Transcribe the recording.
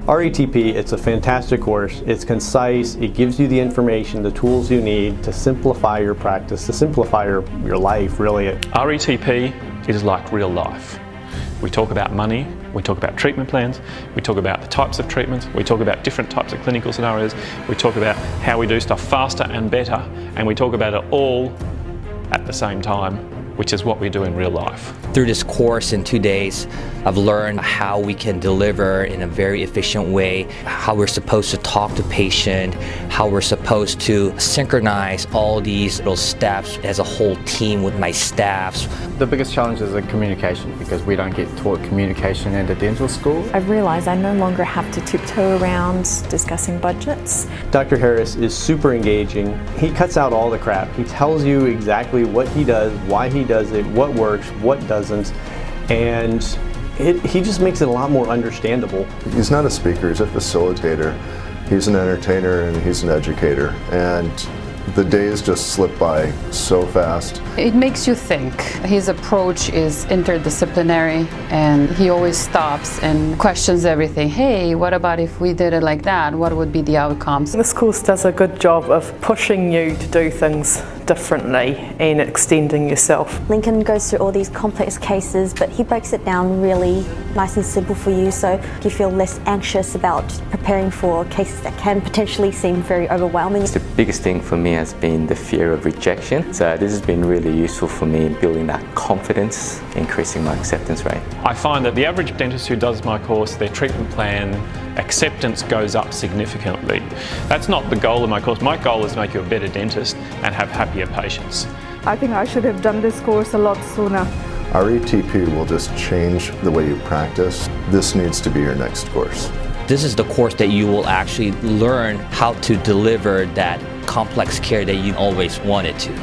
RETP, it's a fantastic course. It's concise, it gives you the information, the tools you need to simplify your practice, to simplify your life, really. RETP is like real life. We talk about money, we talk about treatment plans, we talk about the types of treatments, we talk about different types of clinical scenarios, we talk about how we do stuff faster and better, and we talk about it all at the same time, which is what we do in real life. Through this course in 2 days, I've learned how we can deliver in a very efficient way, how we're supposed to talk to patient, how we're supposed to synchronize all these little steps as a whole team with my staffs. The biggest challenge is the communication, because we don't get taught communication in the dental school. I've realised I no longer have to tiptoe around discussing budgets. Dr. Harris is super engaging. He cuts out all the crap. He tells you exactly what he does, why he does it, what works, what doesn't, and he just makes it a lot more understandable. He's not a speaker, he's a facilitator. He's an entertainer and he's an educator. And the days just slip by so fast. It makes you think. His approach is interdisciplinary, and he always stops and questions everything. Hey, what about if we did it like that? What would be the outcomes? This course does a good job of pushing you to do things differently and extending yourself. Lincoln goes through all these complex cases, but he breaks it down really nice and simple for you, so you feel less anxious about preparing for cases that can potentially seem very overwhelming. The biggest thing for me has been the fear of rejection. So this has been really useful for me in building that confidence, increasing my acceptance rate. I find that the average dentist who does my course, their treatment plan acceptance goes up significantly. That's not the goal of my course. My goal is to make you a better dentist and have happier patients. I think I should have done this course a lot sooner. RETP will just change the way you practice. This needs to be your next course. This is the course that you will actually learn how to deliver that complex care that you always wanted to.